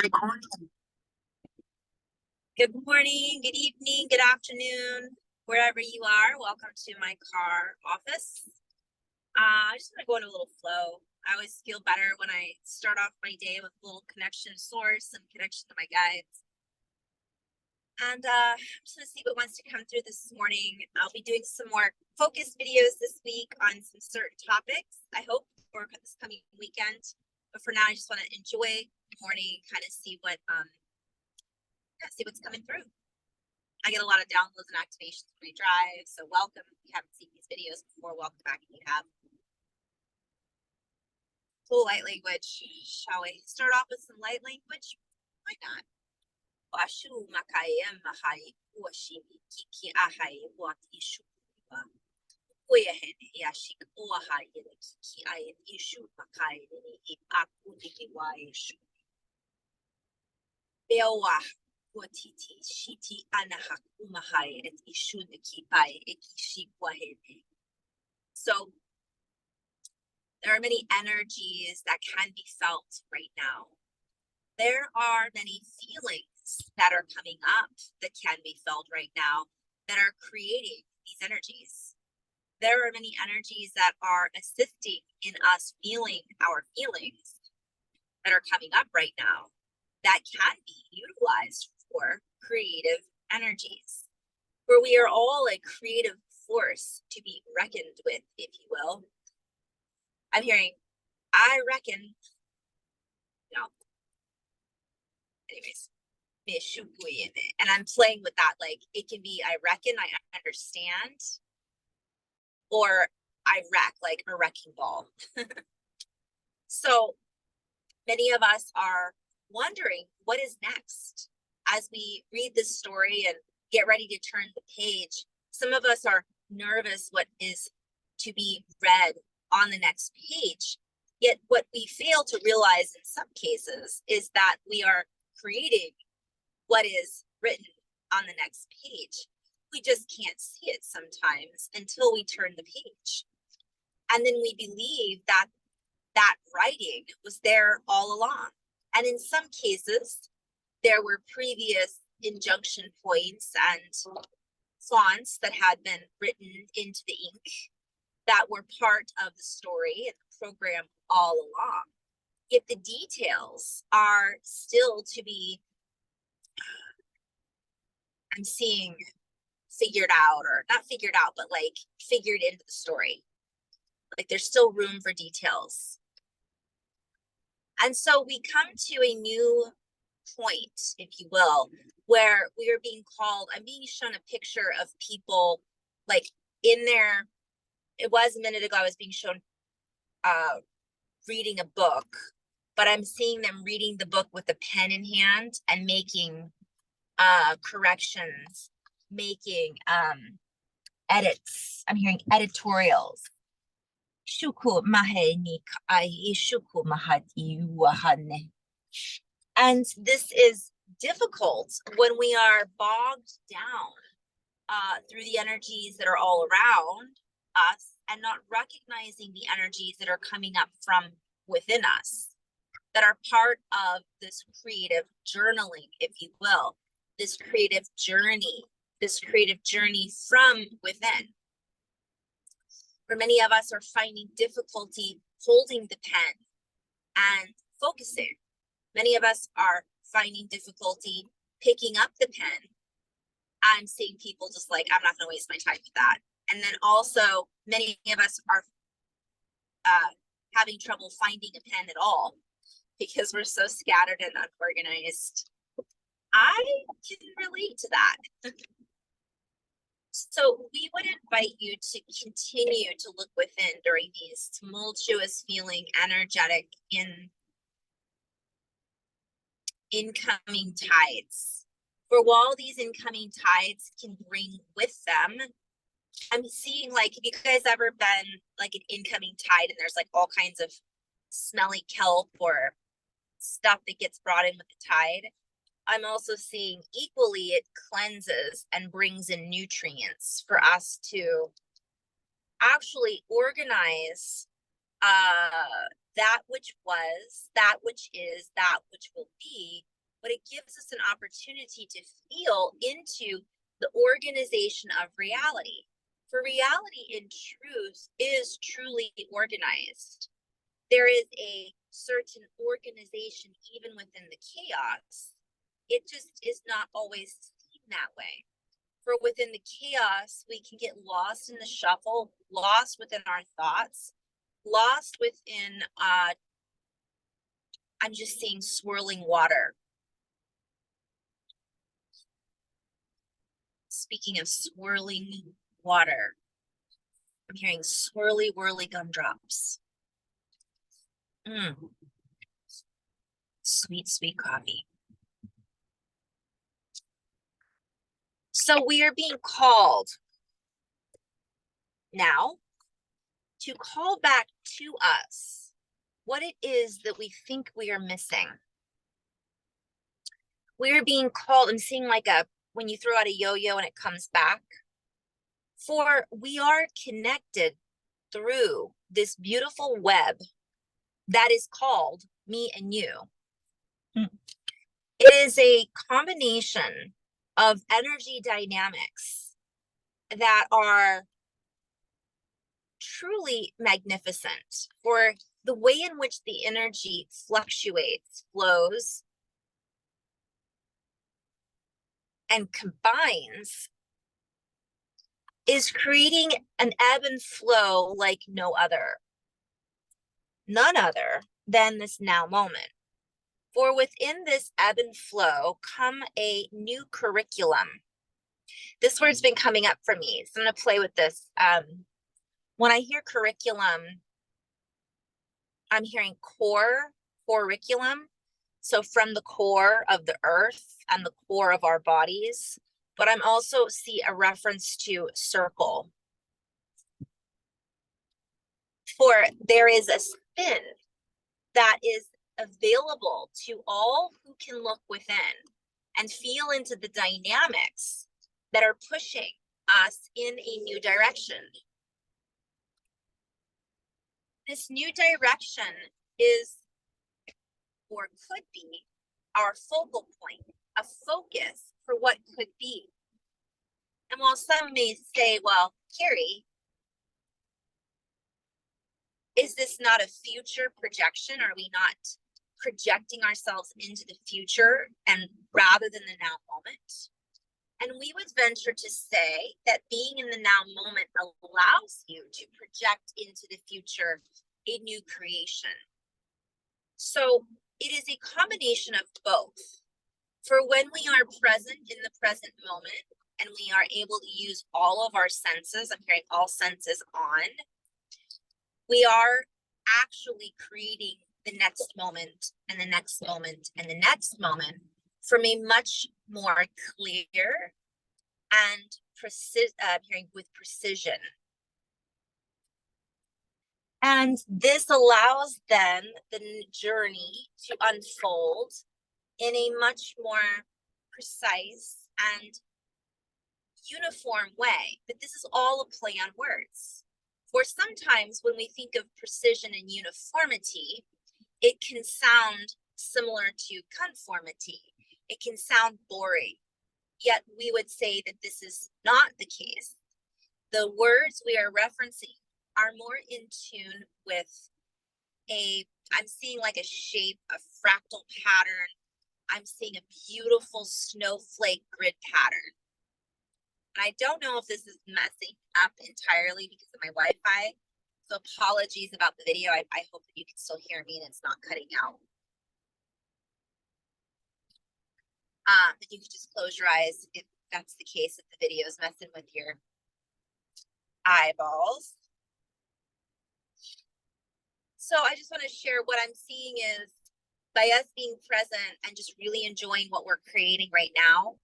Good morning, good evening, good afternoon, wherever you are. Welcome to my car office. I just want to go in a little flow. I always feel better when I start off my day with a little connection to source and connection to my guides. And I'm just going to see what wants to come through this morning. I'll be doing some more focused videos this week on some certain topics, I hope, for this coming weekend. But for now, I just want to enjoy the morning, kind of see what see what's coming through. I get a lot of downloads and activations when I drive, so welcome. If you haven't seen these videos before, welcome back if you have. Full light language. Shall we start off with some light language? Why not? Washu makayem mahai washimi kiki ahai wat ishu. Oyahen yashik oahai kiki ayen ishu makai ni aku diki wa ishu. Bewa Watiti shiti anahak umahai et ishuniki pai ekishikwahe. So there are many energies that can be felt right now. There are many feelings that are coming up that can be felt right now that are creating these energies. There are many energies that are assisting in us feeling our feelings that are coming up right now that can be utilized for creative energies, where we are all a creative force to be reckoned with, if you will. I'm hearing, I reckon, anyways, and I'm playing with that, like it can be, I reckon, I understand, or I wreck, like a wrecking ball. So many of us are wondering what is next as we read this story and get ready to turn the page. Some of us are nervous what is to be read on the next page. Yet what we fail to realize in some cases is that we are creating what is written on the next page. We just can't see it sometimes until we turn the page. And then we believe that that writing was there all along. And in some cases, there were previous injunction points and fonts that had been written into the ink that were part of the story and the program all along. Yet the details are still to be, I'm seeing, figured out, or not figured out, but like figured into the story. Like there's still room for details. And so we come to a new point, if you will, where we are being called, I'm being shown a picture of people like in there. It was a minute ago, I was being shown reading a book, but I'm seeing them reading the book with a pen in hand and making corrections, making edits. I'm hearing editorials. Shuku mahe ni kai shuku mahati wahane. And this is difficult when we are bogged down through the energies that are all around us and not recognizing the energies that are coming up from within us, that are part of this creative journaling, if you will, this creative journey from within. For many of us are finding difficulty holding the pen and focusing. Many of us are finding difficulty picking up the pen. I'm seeing people just like, I'm not going to waste my time with that. And then also many of us are having trouble finding a pen at all because we're so scattered and unorganized. I can relate to that. So we would invite you to continue to look within during these tumultuous feeling, energetic, incoming tides. For while these incoming tides can bring with them, I'm seeing, like, have you guys ever been like an incoming tide and there's like all kinds of smelly kelp or stuff that gets brought in with the tide? I'm also seeing equally it cleanses and brings in nutrients for us to actually organize that which was, that which is, that which will be, but it gives us an opportunity to feel into the organization of reality. For reality in truth is truly organized. There is a certain organization even within the chaos. It just is not always seen that way. For within the chaos, we can get lost in the shuffle, lost within our thoughts, lost within, I'm just seeing swirling water. Speaking of swirling water, I'm hearing swirly, whirly gumdrops. Sweet, sweet coffee. So we are being called now to call back to us what it is that we think we are missing. We're being called, I'm seeing like when you throw out a yo-yo and it comes back. For we are connected through this beautiful web that is called me and you. It is a combination of energy dynamics that are truly magnificent. For the way in which the energy fluctuates, flows, and combines is creating an ebb and flow like no other. None other than this now moment. For within this ebb and flow come a new curriculum. This word's been coming up for me, so I'm going to play with this. When I hear curriculum, I'm hearing curriculum. So from the core of the earth and the core of our bodies, but I'm also see a reference to circle. For there is a spin that is available to all who can look within and feel into the dynamics that are pushing us in a new direction. This new direction is, or could be, our focal point, a focus for what could be. And while some may say, well, Carrie, is this not a future projection? Are we not projecting ourselves into the future and rather than the now moment? And we would venture to say that being in the now moment allows you to project into the future a new creation. So it is a combination of both. For when we are present in the present moment and we are able to use all of our senses, I'm hearing all senses on, we are actually creating the next moment and the next moment and the next moment from a much more clear and hearing with precision. And this allows then the journey to unfold in a much more precise and uniform way. But this is all a play on words. For sometimes when we think of precision and uniformity, it can sound similar to conformity. It can sound boring. Yet we would say that this is not the case. The words we are referencing are more in tune with I'm seeing like a shape, a fractal pattern. I'm seeing a beautiful snowflake grid pattern. And I don't know if this is messing up entirely because of my Wi-Fi. So apologies about the video. I hope that you can still hear me and it's not cutting out. But you can just close your eyes if that's the case, if the video is messing with your eyeballs. So I just want to share what I'm seeing is by us being present and just really enjoying what we're creating right now,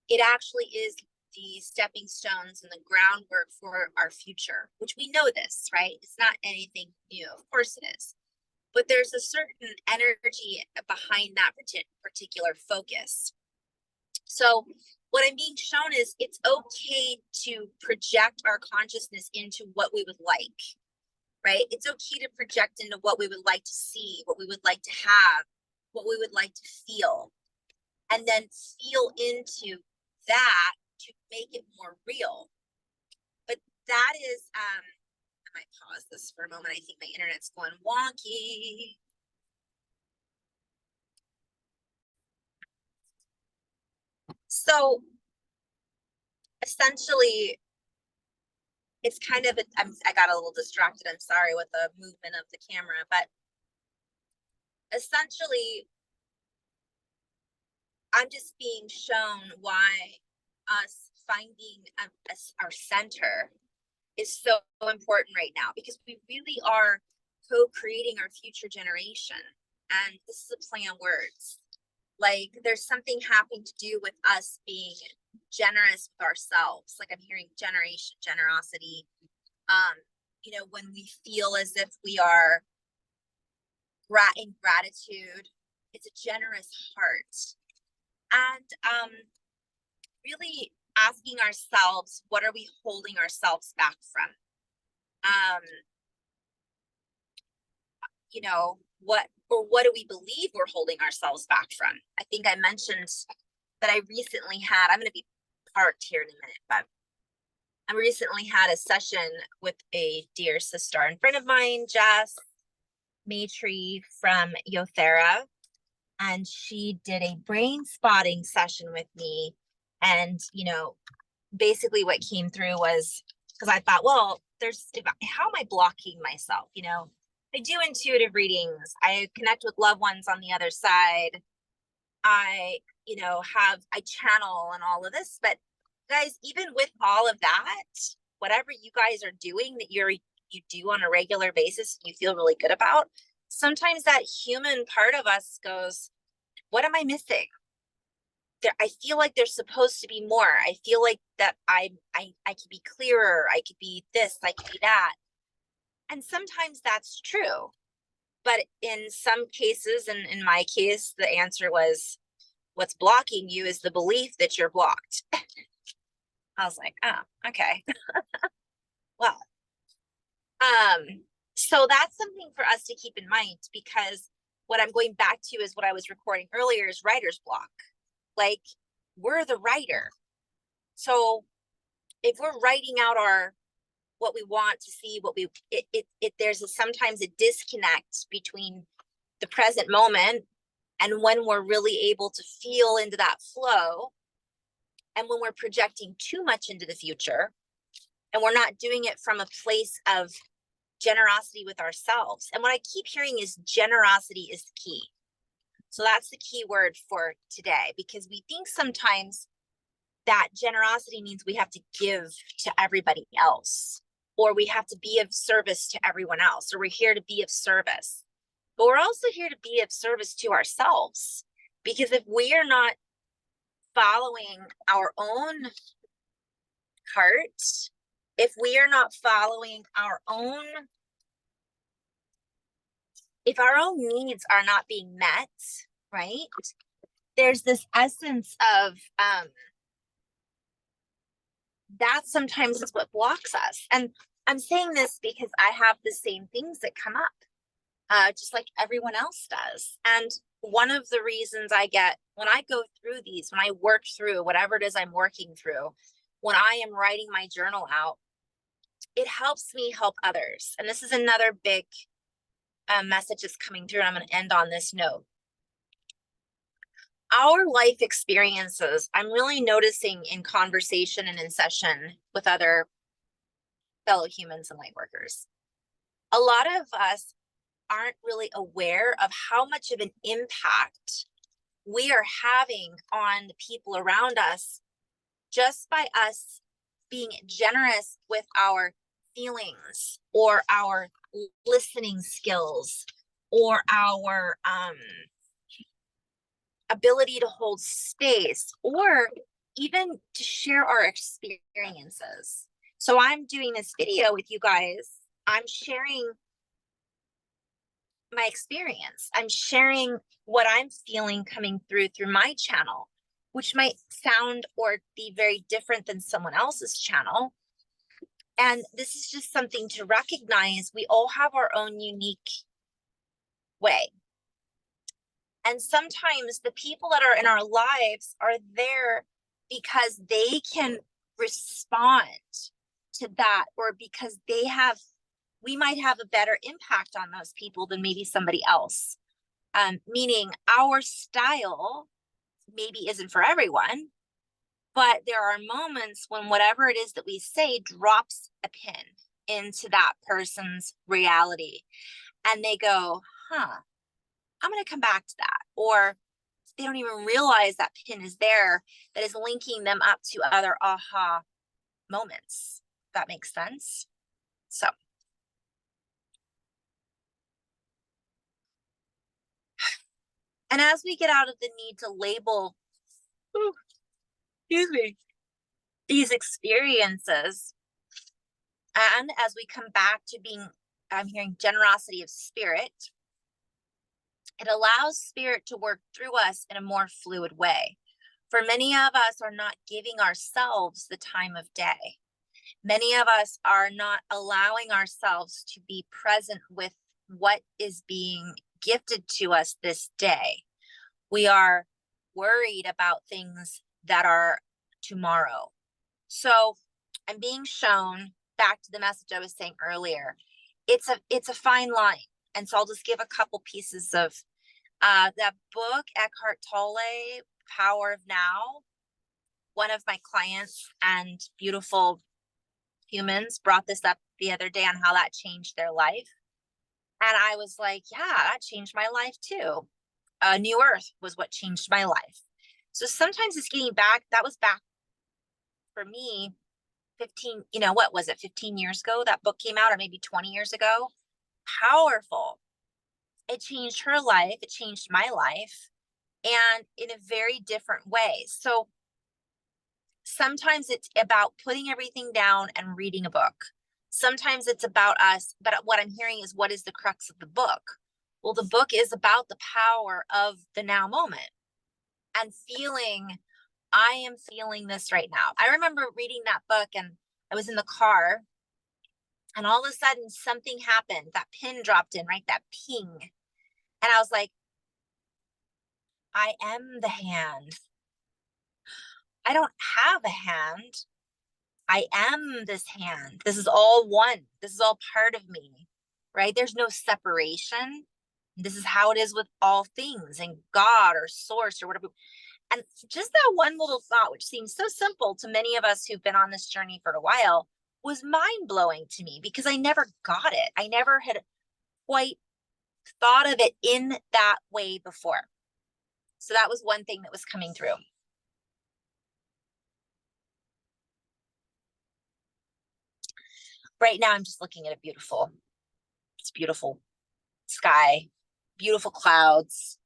it actually is the stepping stones and the groundwork for our future, which we know this, right? It's not anything new. Of course it is. But there's a certain energy behind that particular focus. So what I'm being shown is it's okay to project our consciousness into what we would like, right? It's okay to project into what we would like to see, what we would like to have, what we would like to feel, and then feel into that to make it more real. But that is, I might pause this for a moment. I think my internet's going wonky. So essentially, it's kind of, I got a little distracted. I'm sorry with the movement of the camera, but essentially, I'm just being shown why us finding our center is so important right now, because we really are co-creating our future generation. And this is a play on words. Like there's something having to do with us being generous with ourselves. Like I'm hearing generation, generosity. You know, when we feel as if we are in gratitude, it's a generous heart. And really asking ourselves, what are we holding ourselves back from? You know, what do we believe we're holding ourselves back from? I think I mentioned that I recently had, I'm going to be parked here in a minute, but I recently had a session with a dear sister and friend of mine, Jess Matry from Yothera, and she did a brain spotting session with me. And, you know, basically what came through was, because I thought, well, how am I blocking myself? You know, I do intuitive readings. I connect with loved ones on the other side. I channel and all of this. But guys, even with all of that, whatever you guys are doing that you do on a regular basis, you feel really good about, sometimes that human part of us goes, what am I missing? I feel like there's supposed to be more. I feel like that I could be clearer. I could be this, I could be that. And sometimes that's true. But in some cases, and in my case, the answer was, what's blocking you is the belief that you're blocked. I was like, oh, okay. Well, so that's something for us to keep in mind, because what I'm going back to is what I was recording earlier is writer's block. Like, we're the writer. So if we're writing out what we want to see, there's sometimes a disconnect between the present moment and when we're really able to feel into that flow, and when we're projecting too much into the future and we're not doing it from a place of generosity with ourselves. And what I keep hearing is generosity is key. So that's the key word for today, because we think sometimes that generosity means we have to give to everybody else, or we have to be of service to everyone else, or we're here to be of service. But we're also here to be of service to ourselves, because if we are not following our own heart, if we are not following if our own needs are not being met, right? There's this essence of that sometimes is what blocks us. And I'm saying this because I have the same things that come up, just like everyone else does. And one of the reasons I get when I go through these, when I work through whatever it is I'm working through, when I am writing my journal out, it helps me help others. And this is another big message that's coming through, and I'm going to end on this note. Our life experiences, I'm really noticing in conversation and in session with other fellow humans and light workers, a lot of us aren't really aware of how much of an impact we are having on the people around us just by us being generous with our feelings, or our listening skills, or our ability to hold space, or even to share our experiences. So I'm doing this video with you guys. I'm sharing my experience. I'm sharing what I'm feeling coming through my channel, which might sound or be very different than someone else's channel. And this is just something to recognize. We all have our own unique way. And sometimes the people that are in our lives are there because they can respond to that, or because we might have a better impact on those people than maybe somebody else. Meaning our style maybe isn't for everyone, but there are moments when whatever it is that we say drops a pin into that person's reality. And they go, huh, I'm going to come back to that. Or they don't even realize that pin is there, that is linking them up to other aha moments. That makes sense. So, and as we get out of the need to label, excuse me, these experiences, and as we come back to being, I'm hearing generosity of spirit, it allows spirit to work through us in a more fluid way. For many of us are not giving ourselves the time of day. Many of us are not allowing ourselves to be present with what is being gifted to us this day. We are worried about things that are tomorrow. So I'm being shown, back to the message I was saying earlier, it's a fine line. And so I'll just give a couple pieces of that book, Eckhart Tolle, Power of Now. One of my clients and beautiful humans brought this up the other day on how that changed their life. And I was like, yeah, that changed my life too. New Earth was what changed my life. So sometimes it's getting back. That was back for me 15, what was it, 15 years ago that book came out, or maybe 20 years ago. Powerful. It changed her life. It changed my life, and in a very different way. So sometimes it's about putting everything down and reading a book. Sometimes it's about us, but what I'm hearing is, what is the crux of the book? Well, the book is about the power of the now moment and feeling, I am feeling this right now. I remember reading that book and I was in the car, and all of a sudden something happened. That pin dropped in, right? That ping. And I was like, I am the hand. I don't have a hand. I am this hand. This is all one. This is all part of me, right? There's no separation. This is how it is with all things, and God or source or whatever. And just that one little thought, which seems so simple to many of us who've been on this journey for a while, was mind blowing to me, because I never got it. I never had quite thought of it in that way before. So that was one thing that was coming through. Right now, I'm just looking at it's beautiful sky, beautiful clouds.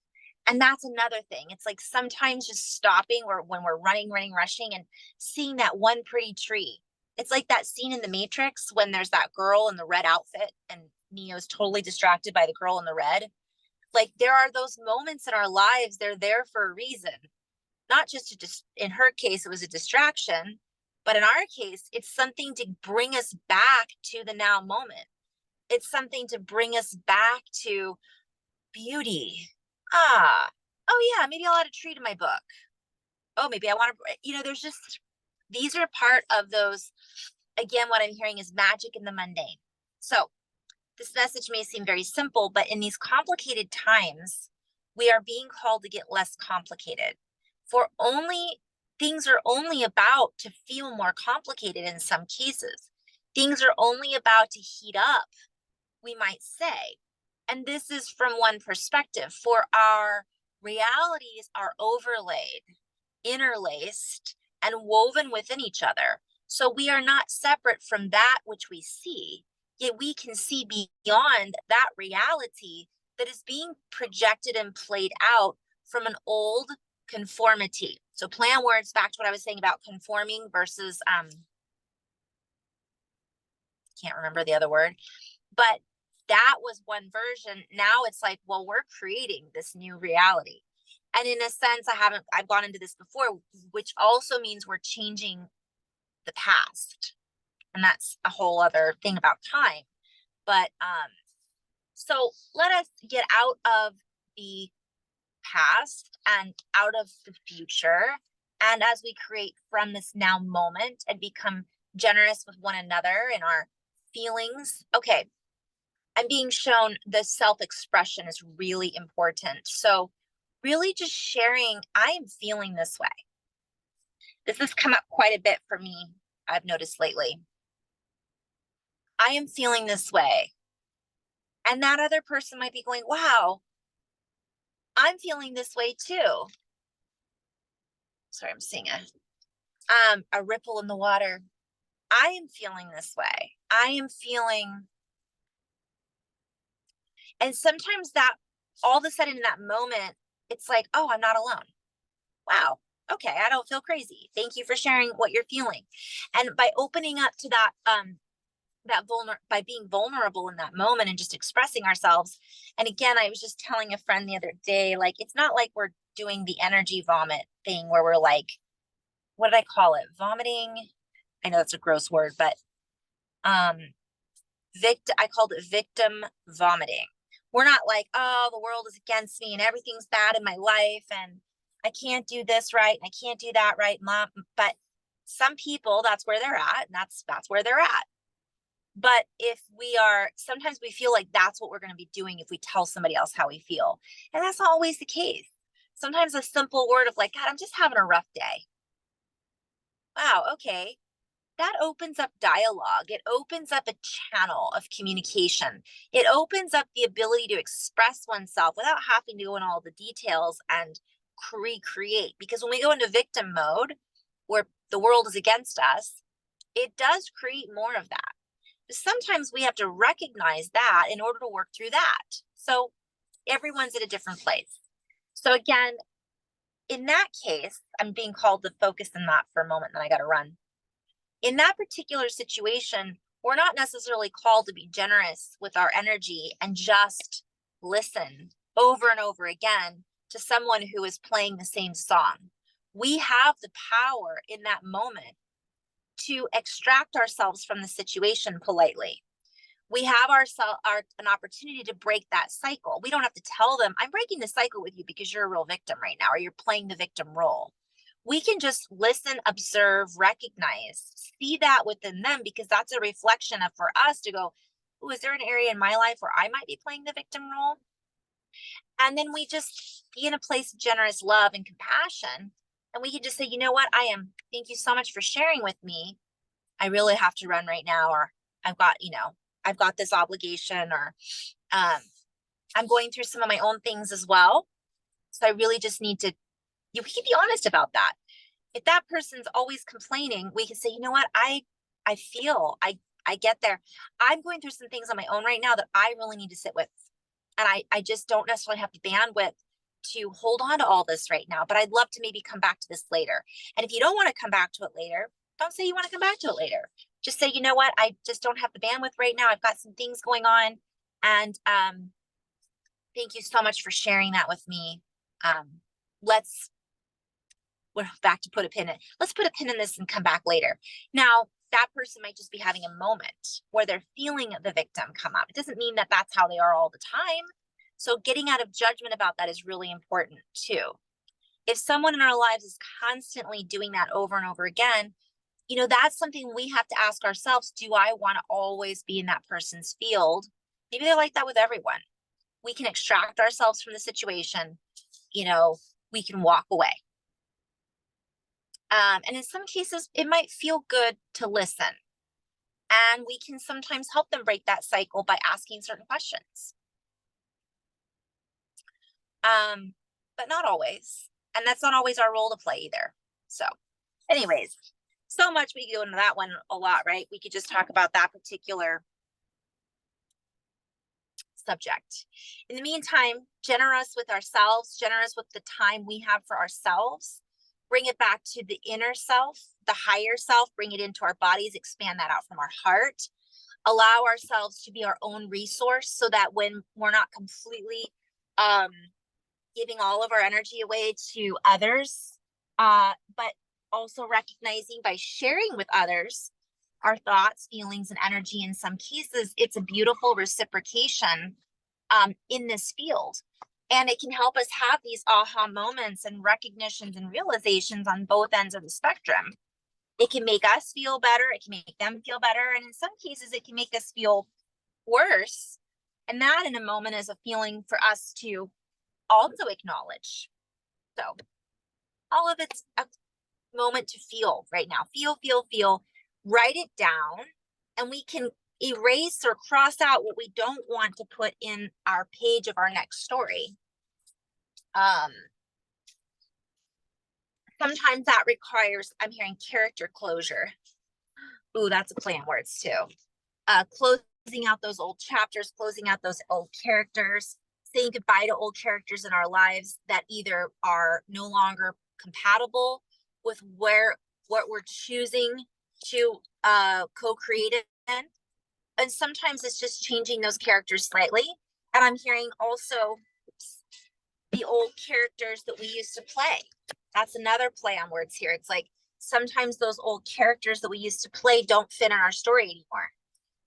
And that's another thing. It's like sometimes just stopping, or when we're running, rushing, and seeing that one pretty tree. It's like that scene in The Matrix when there's that girl in the red outfit and Neo's totally distracted by the girl in the red. Like, there are those moments in our lives, they're there for a reason. Not just in her case, it was a distraction, but in our case, it's something to bring us back to the now moment. It's something to bring us back to beauty. Oh yeah, maybe I'll add a tree to my book. Oh, maybe I want to, there's just, these are part of those. Again, what I'm hearing is magic in the mundane. So this message may seem very simple, but in these complicated times, we are being called to get less complicated. Things are only about to feel more complicated in some cases. Things are only about to heat up, we might say. And this is from one perspective. For our realities are overlaid, interlaced, and woven within each other. So we are not separate from that which we see, yet we can see beyond that reality that is being projected and played out from an old conformity. So play on words, back to what I was saying about conforming versus, can't remember the other word, but that was one version. Now it's like, well, we're creating this new reality. And in a sense, I've gone into this before, which also means we're changing the past. And that's a whole other thing about time. But so let us get out of the past and out of the future. And as we create from this now moment and become generous with one another in our feelings. Okay, I'm being shown the self-expression is really important. So really just sharing, I am feeling this way. This has come up quite a bit for me, I've noticed lately. I am feeling this way. And that other person might be going, wow, I'm feeling this way too. Sorry, I'm seeing a ripple in the water. I am feeling this way. I am feeling, and sometimes that all of a sudden in that moment, it's like, oh, I'm not alone. Wow. Okay, I don't feel crazy. Thank you for sharing what you're feeling. And by opening up to that by being vulnerable in that moment and just expressing ourselves. And again, I was just telling a friend the other day, like, it's not like we're doing the energy vomit thing where we're like, what did I call it? Vomiting. I know that's a gross word, but I called it victim vomiting. We're not like, oh, the world is against me and everything's bad in my life and I can't do this right and I can't do that right, mom. But some people, that's where they're at, and that's where they're at. But if we are, sometimes we feel like that's what we're going to be doing if we tell somebody else how we feel. And that's not always the case. Sometimes a simple word of like, God, I'm just having a rough day. Wow, okay. That opens up dialogue. It opens up a channel of communication. It opens up the ability to express oneself without having to go in all the details and recreate. Because when we go into victim mode, where the world is against us, it does create more of that. Sometimes we have to recognize that in order to work through that. So everyone's at a different place. So again, in that case, I'm being called to focus on that for a moment, then I got to run. In that particular situation, we're not necessarily called to be generous with our energy and just listen over and over again to someone who is playing the same song. We have the power in that moment to extract ourselves from the situation politely. We have an opportunity to break that cycle. We don't have to tell them, I'm breaking the cycle with you because you're a real victim right now, or you're playing the victim role. We can just listen, observe, recognize, see that within them, because that's a reflection of for us to go, oh, is there an area in my life where I might be playing the victim role? And then we just be in a place of generous love and compassion. And we can just say, you know what, thank you so much for sharing with me. I really have to run right now, or I've got this obligation, or I'm going through some of my own things as well. So I really just need to, we can be honest about that. If that person's always complaining, we can say, you know what, I get there. I'm going through some things on my own right now that I really need to sit with. And I just don't necessarily have the bandwidth to hold on to all this right now, but I'd love to maybe come back to this later. And if you don't want to come back to it later, don't say you want to come back to it later. Just say, you know what, I just don't have the bandwidth right now. I've got some things going on. And thank you so much for sharing that with me. We're back to put a pin in. Let's put a pin in this and come back later. Now, that person might just be having a moment where they're feeling the victim come up. It doesn't mean that that's how they are all the time. So getting out of judgment about that is really important too. If someone in our lives is constantly doing that over and over again, that's something we have to ask ourselves. Do I want to always be in that person's field? Maybe they're like that with everyone. We can extract ourselves from the situation. We can walk away. And in some cases, it might feel good to listen. And we can sometimes help them break that cycle by asking certain questions. But not always. And that's not always our role to play either. So anyways, so much we go into that one a lot, right? We could just talk about that particular subject. In the meantime, generous with ourselves, generous with the time we have for ourselves. Bring it back to the inner self, the higher self, bring it into our bodies, expand that out from our heart. Allow ourselves to be our own resource so that when we're not completely giving all of our energy away to others, but also recognizing by sharing with others, our thoughts, feelings, and energy. In some cases, it's a beautiful reciprocation in this field. And it can help us have these aha moments and recognitions and realizations on both ends of the spectrum. It can make us feel better. It can make them feel better. And in some cases, it can make us feel worse. And that in a moment is a feeling for us to also acknowledge. So all of it's a moment to feel right now. Feel, write it down, and we can erase or cross out what we don't want to put in our page of our next story. Sometimes that requires, I'm hearing character closure. Ooh, that's a play on words too. Closing out those old chapters, closing out those old characters, saying goodbye to old characters in our lives that either are no longer compatible with what we're choosing to co-create it in. And sometimes it's just changing those characters slightly. And I'm hearing also the old characters that we used to play. That's another play on words here. It's like sometimes those old characters that we used to play don't fit in our story anymore.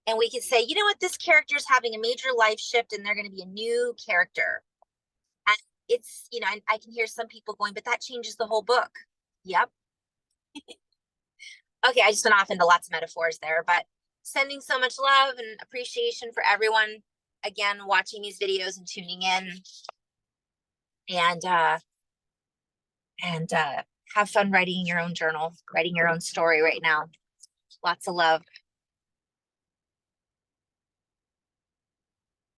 And we could say, you know what, this character is having a major life shift and they're going to be a new character. And it's, you know, I can hear some people going, but that changes the whole book. Yep. Okay, I just went off into lots of metaphors there, but sending so much love and appreciation for everyone, again, watching these videos and tuning in. And have fun writing your own journal, writing your own story right now. Lots of love.